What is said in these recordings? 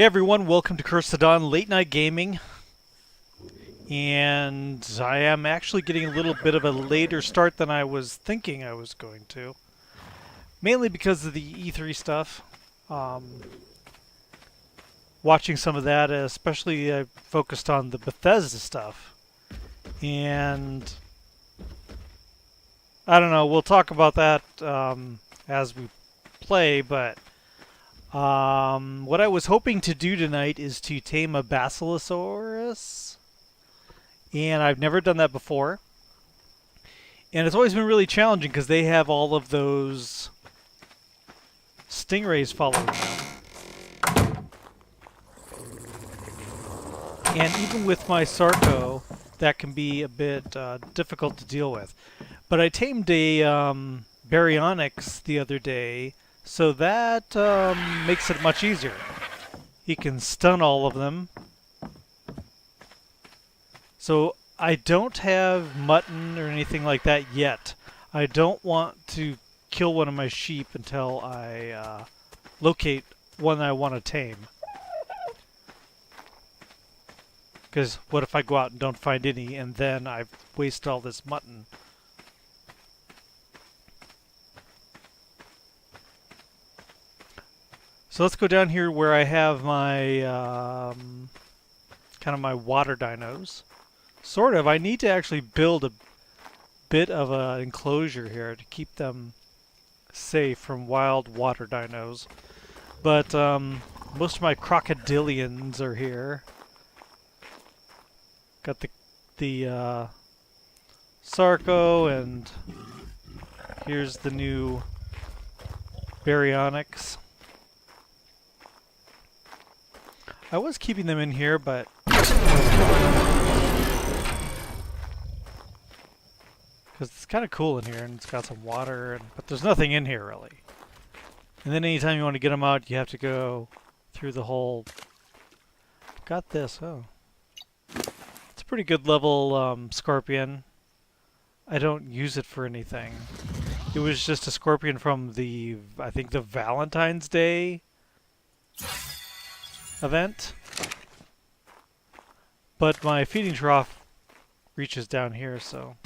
Hey everyone, welcome to Cursethedawn Late Night Gaming. And I am actually getting a little bit of a later start than I was thinking I was going to. Mainly because of the E3 stuff. Watching some of that, especially I focused on the Bethesda stuff. And I don't know, we'll talk about that as we play, but what I was hoping to do tonight is to tame a Basilosaurus, and I've never done that before. And it's always been really challenging because they have all of those stingrays following them. And even with my Sarco, that can be a bit difficult to deal with. But I tamed a Baryonyx the other day, so that makes it much easier. He can stun all of them. So I don't have mutton or anything like that yet. I don't want to kill one of my sheep until I locate one I want to tame. Because what if I go out and don't find any and then I waste all this mutton? So let's go down here where I have my kind of my water dinos. Sort of. I need to actually build a bit of an enclosure here to keep them safe from wild water dinos. But most of my crocodilians are here. Got the Sarco, and here's the new Baryonyx. I was keeping them in here, but because it's kind of cool in here, and it's got some water, but there's nothing in here really. And then anytime you want to get them out, you have to go through the whole. Got this. Oh, it's a pretty good level scorpion. I don't use it for anything. It was just a scorpion from the, I think, the Valentine's Day event. But my feeding trough reaches down here, so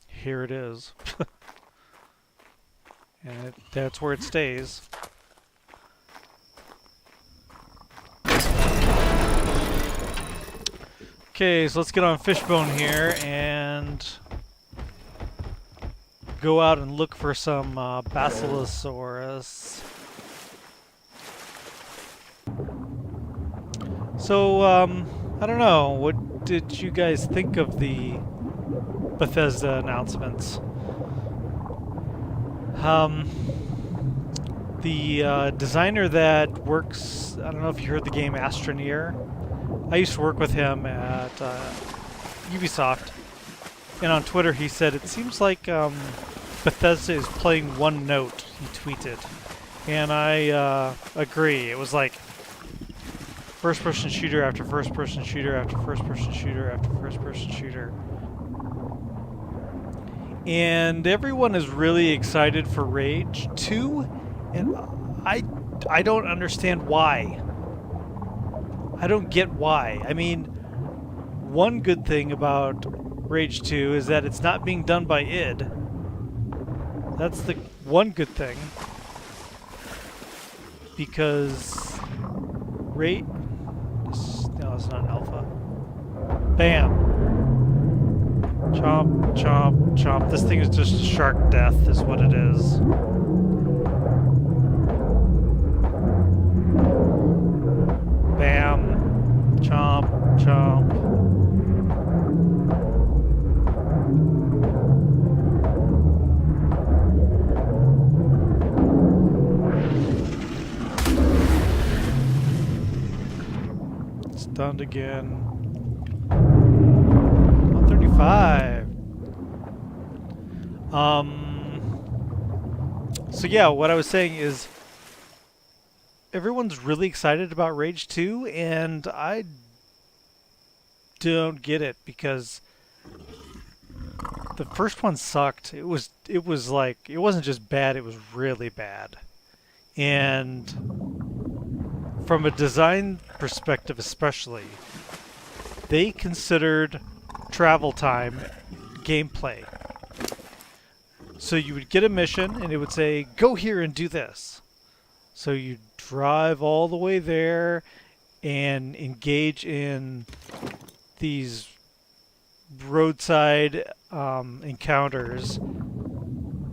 here it is. And that's where it stays. Okay, so let's get on Fishbone here and go out and look for some Basilosaurus. So, I don't know, what did you guys think of the Bethesda announcements? The designer that works, I don't know if you heard the game Astroneer. I used to work with him at Ubisoft, and on Twitter he said it seems like Bethesda is playing one note, he tweeted. And I agree. It was like first-person shooter after first-person shooter after first-person shooter after first-person shooter. And everyone is really excited for Rage 2, and I don't understand why. I don't get why. I mean, one good thing about Rage 2 is that it's not being done by id. That's the one good thing. Because no, it's not an alpha. Bam. Chomp, chomp, chomp. This thing is just shark death, is what it is. Bam. Chomp, chomp. Stunned again. 135. So yeah, what I was saying is everyone's really excited about Rage 2, and I don't get it because the first one sucked. It was like, it wasn't just bad, it was really bad. And from a design perspective especially, they considered travel time gameplay. So you would get a mission and it would say, go here and do this. So you drive all the way there and engage in these roadside encounters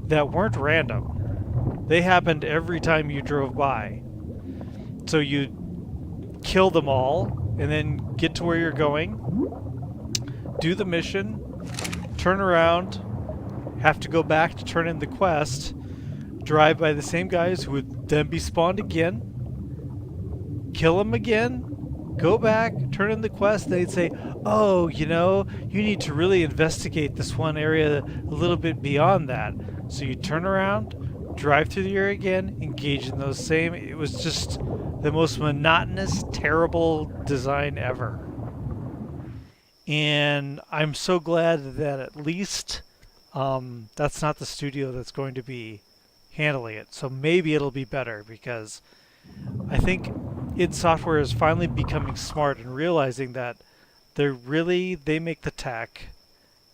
that weren't random. They happened every time you drove by. So you kill them all and then get to where you're going, do the mission, turn around, have to go back to turn in the quest, drive by the same guys who would then be spawned again, kill them again, go back, turn in the quest. They'd say, oh, you know, you need to really investigate this one area a little bit beyond that. So you turn around, drive through the area again, engage in those same. It was just the most monotonous, terrible design ever. And I'm so glad that at least that's not the studio that's going to be handling it. So maybe it'll be better, because I think id Software is finally becoming smart and realizing that they make the tech.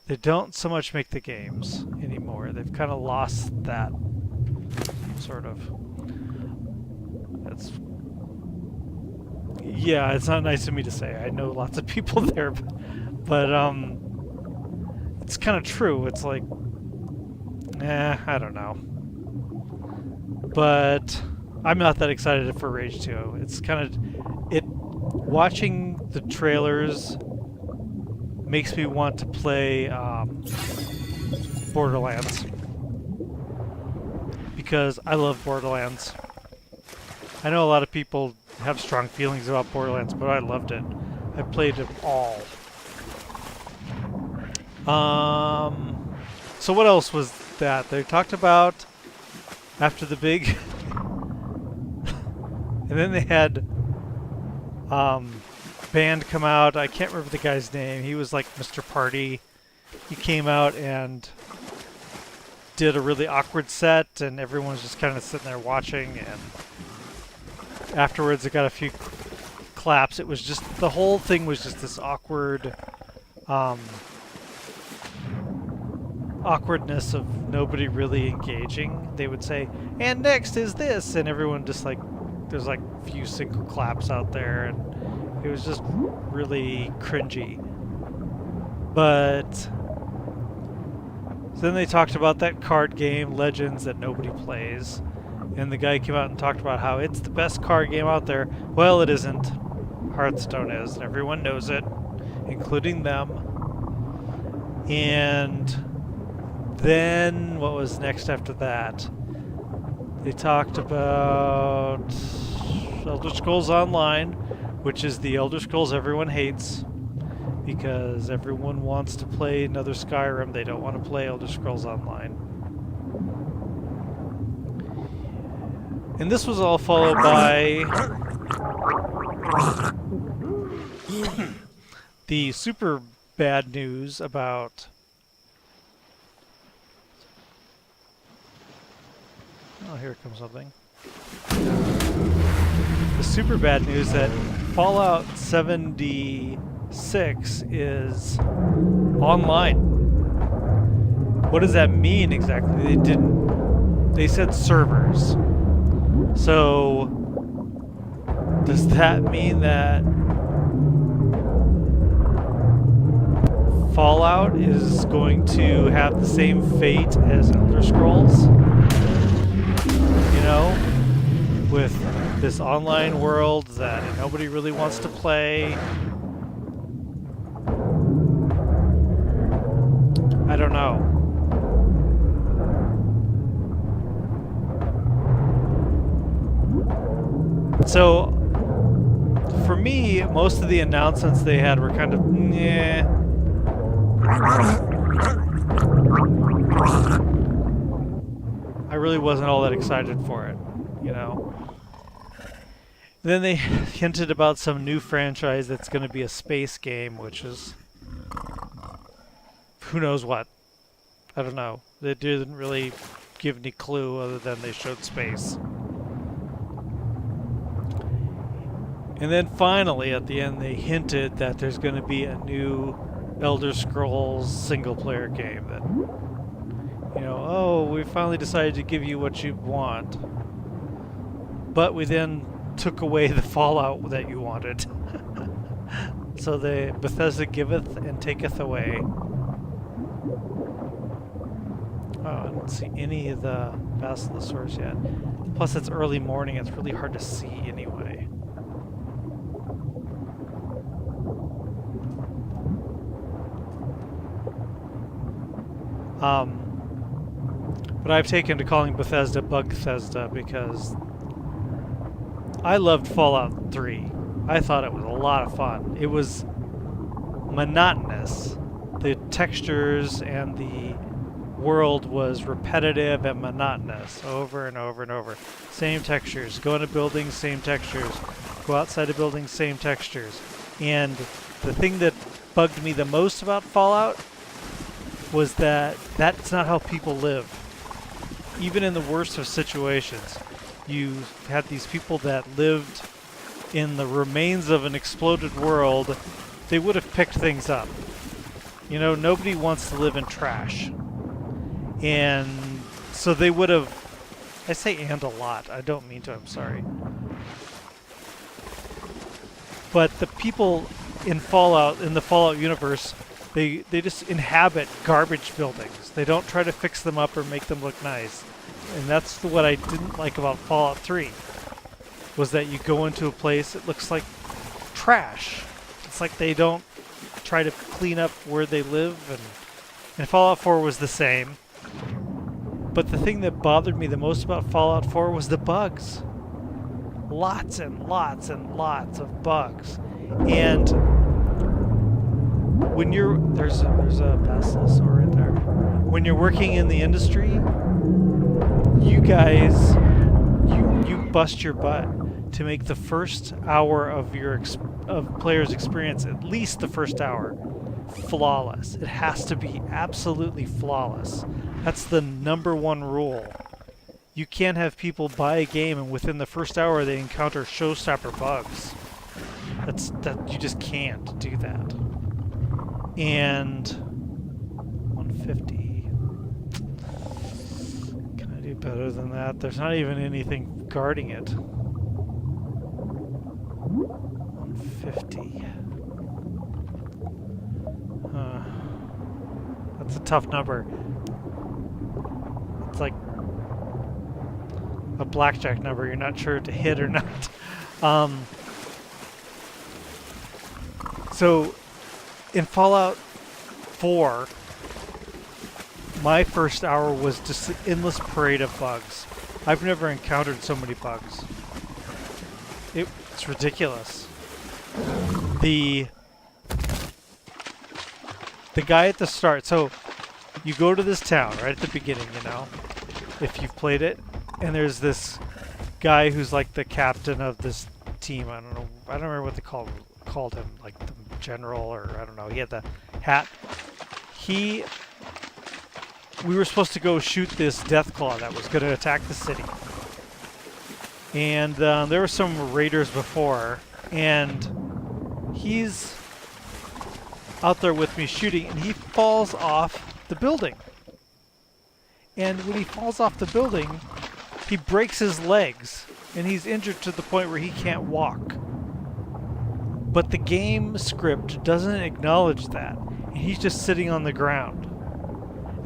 They don't so much make the games anymore. They've kind of lost that sort of. Yeah, it's not nice of me to say. I know lots of people there, but it's kind of true. It's like, I don't know. But I'm not that excited for Rage 2. It's kind of watching the trailers makes me want to play Borderlands, because I love Borderlands. I know a lot of people have strong feelings about Borderlands, but I loved it. I played it all. So what else was that? They talked about after the big and then they had band come out. I can't remember the guy's name. He was like Mr. Party. He came out and did a really awkward set, and everyone was just kind of sitting there watching, and afterwards it got a few claps. It was just, the whole thing was just this awkward awkwardness of nobody really engaging. They would say, and next is this, and everyone just like, there's like a few single claps out there, and it was just really cringy. But then they talked about that card game, Legends, that nobody plays. And the guy came out and talked about how it's the best card game out there. Well, it isn't. Hearthstone is, and everyone knows it, including them. And then, what was next after that? They talked about Elder Scrolls Online, which is the Elder Scrolls everyone hates, because everyone wants to play another Skyrim. They don't want to play Elder Scrolls Online. And this was all followed by the super bad news about... Oh, here comes something. The super bad news that Fallout 76 is online. What does that mean exactly? They said servers. So does that mean that Fallout is going to have the same fate as Elder Scrolls? You know, with this online world that nobody really wants to play. I don't know. So, for me, most of the announcements they had were kind of, meh. I really wasn't all that excited for it, you know. Then they hinted about some new franchise that's going to be a space game, which is who knows what. I don't know. They didn't really give any clue other than they showed space. And then finally, at the end, they hinted that there's going to be a new Elder Scrolls single-player game that, oh, we finally decided to give you what you want. But we then took away the Fallout that you wanted. So the Bethesda giveth and taketh away. Oh, I don't see any of the Basilosaurus yet. Plus, it's early morning. It's really hard to see anyway. But I've taken to calling Bethesda Bethesda because I loved Fallout 3. I thought it was a lot of fun. It was monotonous. The textures and the world was repetitive and monotonous over and over and over. Same textures. Go into buildings, same textures. Go outside of buildings, same textures. And the thing that bugged me the most about Fallout was that that's not how people live. Even in the worst of situations, you had these people that lived in the remains of an exploded world. They would have picked things up. Nobody wants to live in trash. And so they would have, I say and a lot, I don't mean to, I'm sorry. But the people in Fallout, in the Fallout universe, they just inhabit garbage buildings. They don't try to fix them up or make them look nice. And that's what I didn't like about Fallout 3, was that you go into a place, it looks like trash. It's like they don't try to clean up where they live, and Fallout 4 was the same. But the thing that bothered me the most about Fallout 4 was the bugs. Lots and lots and lots of bugs. And when there's a Basilosaurus right there. When you're working in the industry, you guys, you bust your butt to make the first hour of your player's experience, at least the first hour, flawless. It has to be absolutely flawless. That's the #1 rule. You can't have people buy a game and within the first hour they encounter showstopper bugs. You just can't do that. And 150. Can I do better than that? There's not even anything guarding it. 150. That's a tough number. It's like a blackjack number. You're not sure to hit or not. So in Fallout 4, my first hour was just an endless parade of bugs. I've never encountered so many bugs. It's ridiculous. The guy at the start, so you go to this town right at the beginning, if you've played it, and there's this guy who's like the captain of this team. I don't remember what they called him, like the general, or I don't know. He had the hat. We were supposed to go shoot this Deathclaw that was going to attack the city. And there were some raiders before, and he's out there with me shooting, and he falls off the building. And when he falls off the building, he breaks his legs, and he's injured to the point where he can't walk. But the game script doesn't acknowledge that. And he's just sitting on the ground,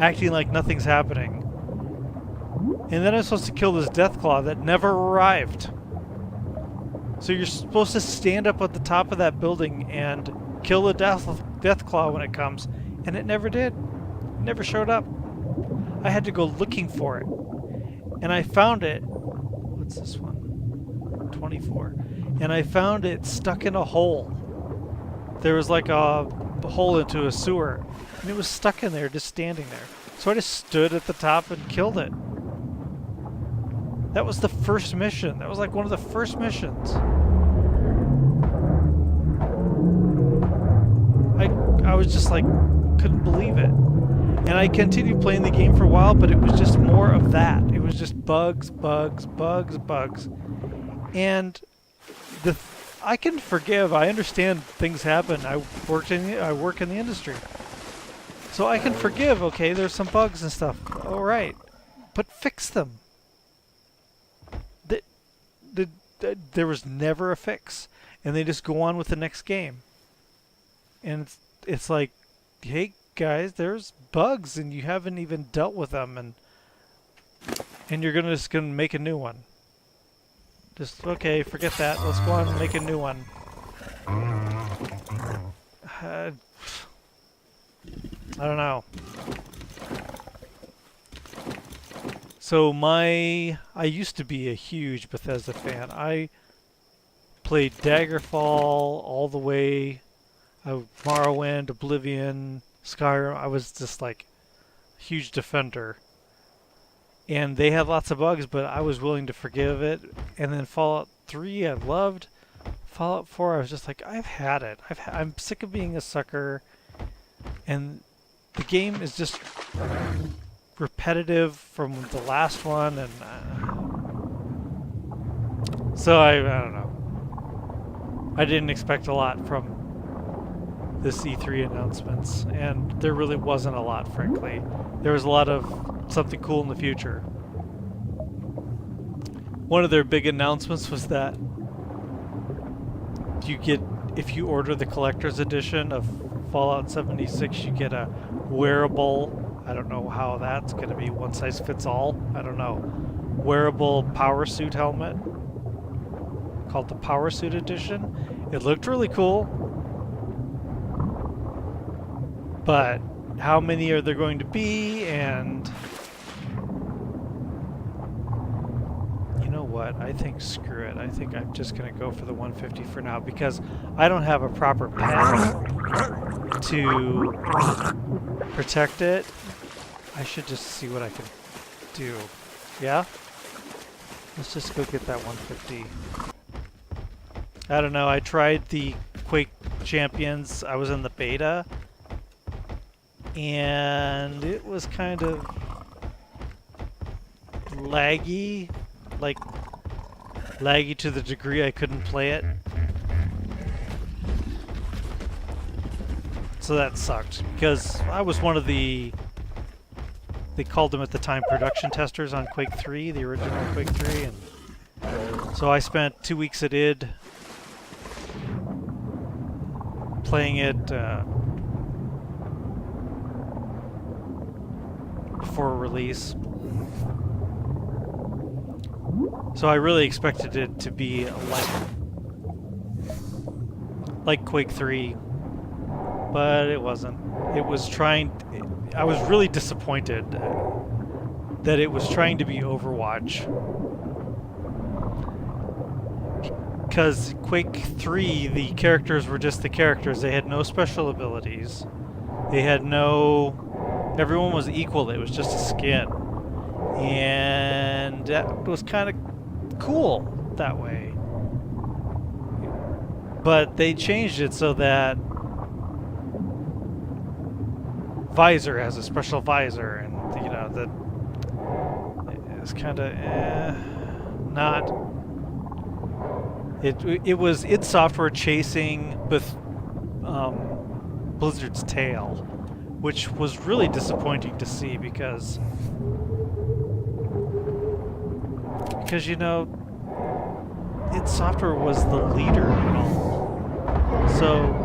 acting like nothing's happening. And then I'm supposed to kill this Deathclaw that never arrived. So you're supposed to stand up at the top of that building and kill the Deathclaw when it comes, and it never did. It never showed up. I had to go looking for it. And I found it. What's this one? 24. And I found it stuck in a hole. There was like a hole into a sewer, and it was stuck in there, just standing there. So I just stood at the top and killed it. That was the first mission. That was like one of the first missions. I was just like, couldn't believe it. And I continued playing the game for a while, but it was just more of that. It was just bugs, bugs, bugs, bugs. And I can forgive. I understand things happen. I work in the industry. So I can forgive, okay, there's some bugs and stuff. All right. But fix them. There was never a fix. And they just go on with the next game. And it's like, hey, guys, there's bugs and you haven't even dealt with them. And you're just going to make a new one. Just, okay, forget that. Let's go on and make a new one. I don't know. So I used to be a huge Bethesda fan. I played Daggerfall all the way, Morrowind, Oblivion, Skyrim. I was just like a huge defender. And they had lots of bugs, but I was willing to forgive it. And then Fallout 3 I loved. Fallout 4 I was just like, I've had it. I'm sick of being a sucker. And the game is just repetitive from the last one, and so I don't know. I didn't expect a lot from this E3 announcements, and there really wasn't a lot, frankly. There was a lot of something cool in the future. One of their big announcements was that if you order the collector's edition of Fallout 76, you get a wearable, I don't know how that's going to be, one size fits all, I don't know, wearable power suit helmet called the Power Suit Edition. It looked really cool, but how many are there going to be? And you know what, I think screw it. I think I'm just going to go for the 150 for now, because I don't have a proper pen to protect it. I should just see what I can do. Yeah? Let's just go get that 150. I don't know, I tried the Quake Champions. I was in the beta. And it was kind of laggy. Like, laggy to the degree I couldn't play it. So that sucked, because I was one of the, they called them at the time, production testers on Quake 3, the original Quake 3, and so I spent 2 weeks at id playing it before release. So I really expected it to be like Quake 3. But it wasn't. It was trying... I was really disappointed that it was trying to be Overwatch. Because Quake 3, the characters were just the characters. They had no special abilities. They had no... Everyone was equal. It was just a skin. And that was kind of cool that way. But they changed it so that visor has a special visor, and you know that it's kind of not. It was id Software chasing with Blizzard's tail, which was really disappointing to see because you know id Software was the leader in all, so.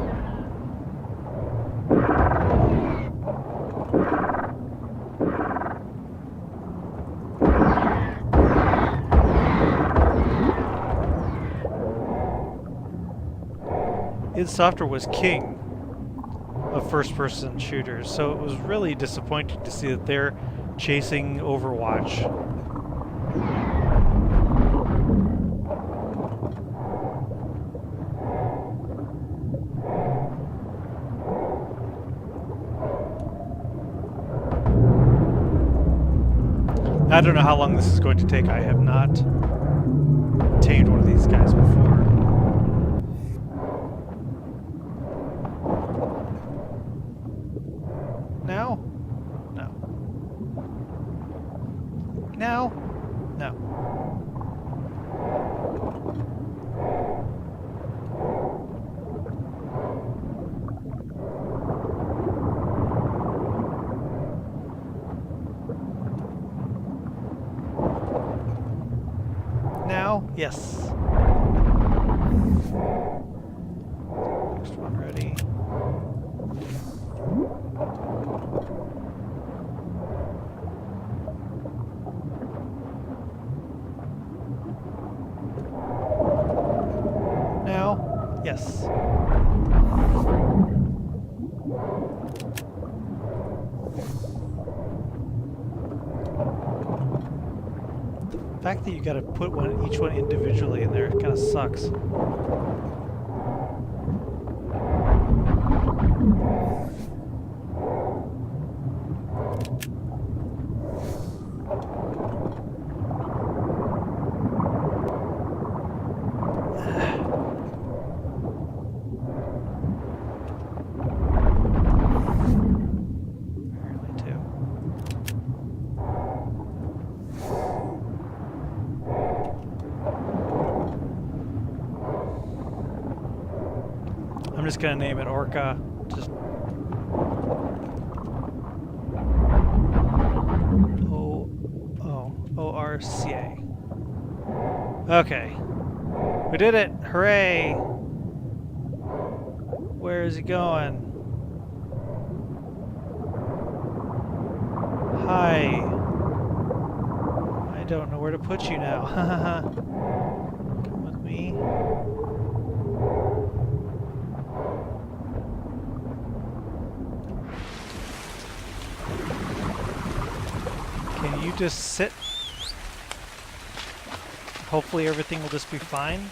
id Software was king of first-person shooters, so it was really disappointing to see that they're chasing Overwatch. I don't know how long this is going to take. I have not tamed one of these guys before. Now? No. Now? No. now? Yes. Next one ready. Now? Yes. The fact that you gotta put each one individually in there kind of sucks. I'm just gonna name it Orca. Just O-R-C-A. Okay, we did it! Hooray! Where is he going? Hi. I don't know where to put you now. Come with me. Can you just sit? Hopefully everything will just be fine.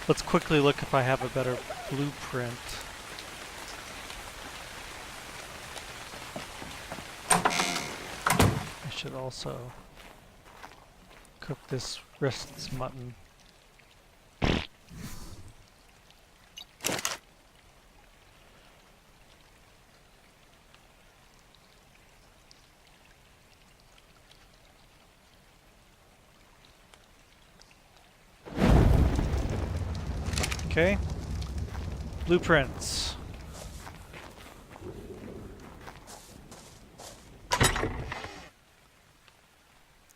Let's quickly look if I have a better blueprint. I should also cook this wrist's mutton. Okay, blueprints.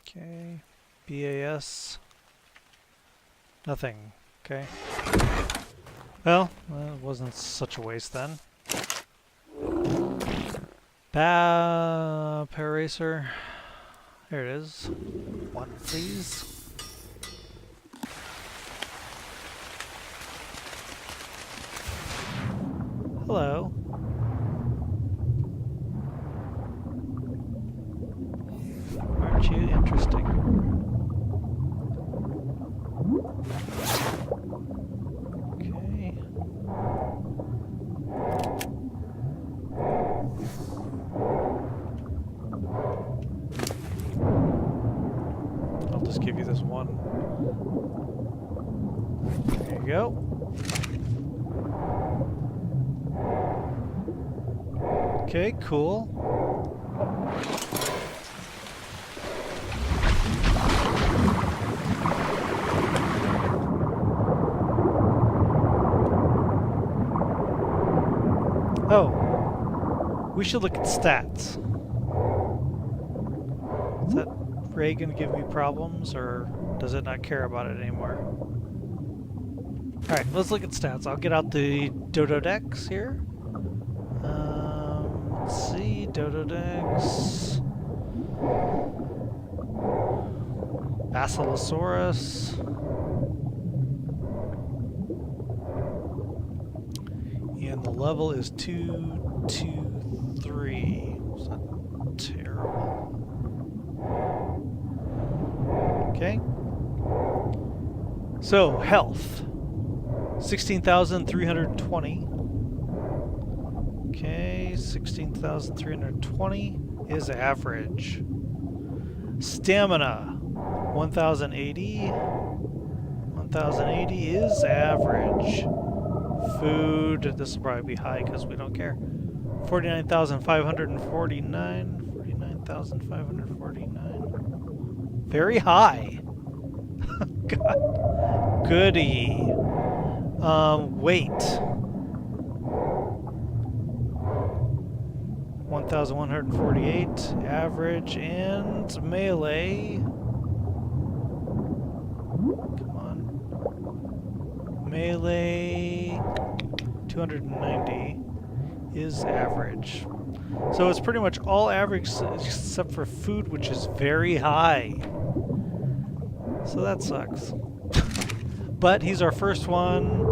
Okay, BAS. Nothing. Okay. Well, it wasn't such a waste then. Paracer. There it is. One, please. Hello. Aren't you interesting? Okay. I'll just give you this one. There you go. Okay, cool. Oh, we should look at stats. Is that ray gonna give me problems, or does it not care about it anymore? Alright, let's look at stats. I'll get out the Dododex here. Let's see, Dododex. Basilosaurus. And the level is 223. Is that terrible? Okay. So, health. 16,320. Okay, 16,320 is average. Stamina, 1,080. 1,080 is average. Food, this will probably be high because we don't care. 49,549. 49,000. 1,549. Very high. God. Goody. Weight. 1,148. Average and melee. Come on. Melee 290 is average. So it's pretty much all average except for food, which is very high. So that sucks. But he's our first one.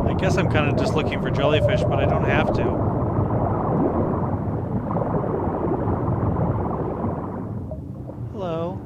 I guess I'm kind of just looking for jellyfish, but I don't have to. Hello.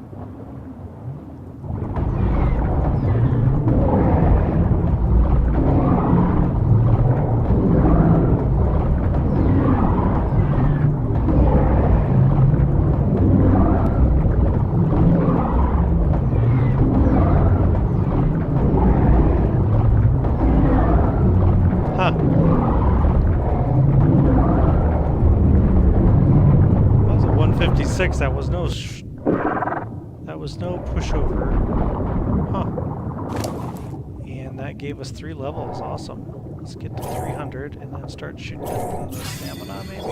Huh. That was a 156. That was no pushover. Huh. And that gave us 3 levels. Awesome. Let's get to 300 and then start shooting at the stamina, maybe?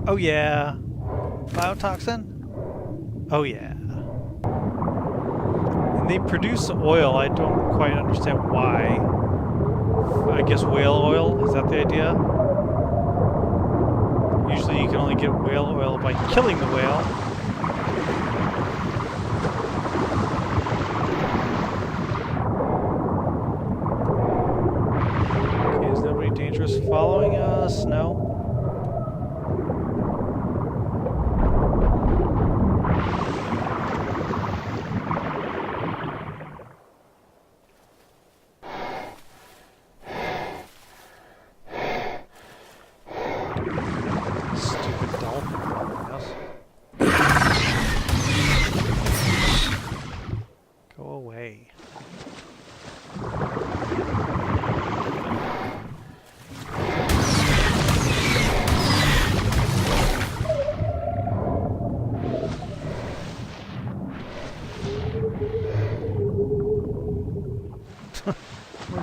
Oh yeah. Biotoxin? Oh yeah. And they produce oil. I don't quite understand why. I guess whale oil? Is that the idea? Usually you can only get whale oil by killing the whale. Okay, is nobody dangerous following us? No.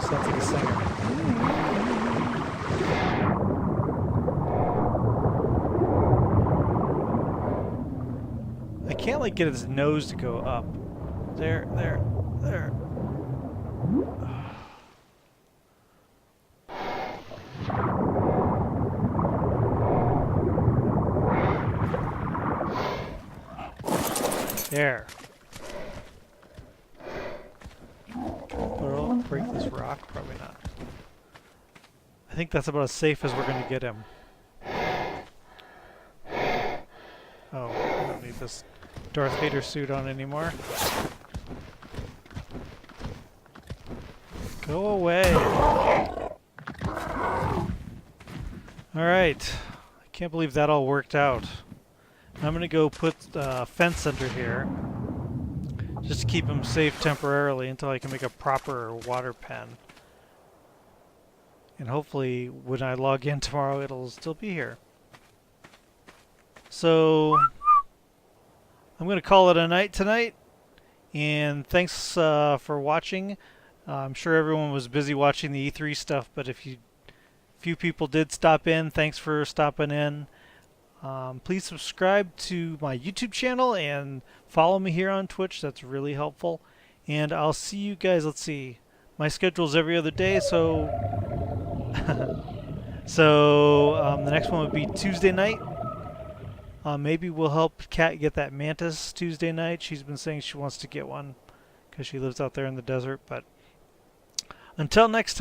Sounds like a singer. I can't like get his nose to go up. There. There. Break this rock? Probably not. I think that's about as safe as we're going to get him. Oh, I don't need this Darth Vader suit on anymore. Go away. Alright. I can't believe that all worked out. I'm going to go put a fence under here. Just to keep him safe temporarily until I can make a proper water pen. And hopefully when I log in tomorrow it'll still be here. So I'm going to call it a night tonight. And thanks for watching. I'm sure everyone was busy watching the E3 stuff, but if few people did stop in, thanks for stopping in. Please subscribe to my YouTube channel and follow me here on Twitch. That's really helpful. And I'll see you guys. Let's see. My schedule's every other day, so the next one would be Tuesday night. Maybe we'll help Kat get that mantis Tuesday night. She's been saying she wants to get one because she lives out there in the desert. But until next time.